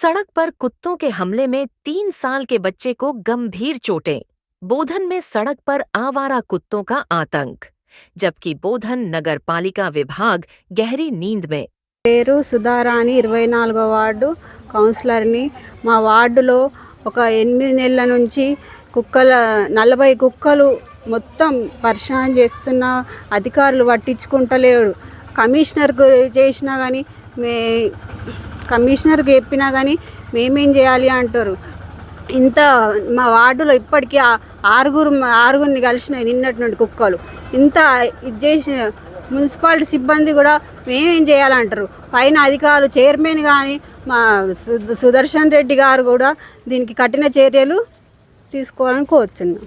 सड़क पर कुत्तों के हमले में 3 साल के बच्चे को गंभीर चोटें। बोधन में सड़क पर आवारा कुत्तों का आतंक, जबकि बोधन नगर पालिका विभाग गहरी नींद में। పేరు సుధారాణి 24వ వార్డు కౌన్సిలర్ని. మా వార్డులో ఒక 8 నెలల నుంచి 40 కుక్కలు మొత్తం పరిశాన్ చేస్తున్న అధికారులు పట్టించుకుంటలేరు. కమిషనర్కు చేసినా కానీ కమిషనర్కి చెప్పినా కానీ మేమేం చేయాలి అంటారు. ఇంత మా వార్డులో ఇప్పటికీ ఆరుగురిని కలిసినాయి నిన్నటి నుండి కుక్కలు. ఇంత ఇది చేసిన మున్సిపాలిటీ సిబ్బంది కూడా మేమేం చేయాలంటారు. పైన అధికారులు చైర్మన్ కానీ మా సుదర్శన్ రెడ్డి గారు కూడా దీనికి కఠిన చర్యలు తీసుకోవాలని కోరుతున్నాం.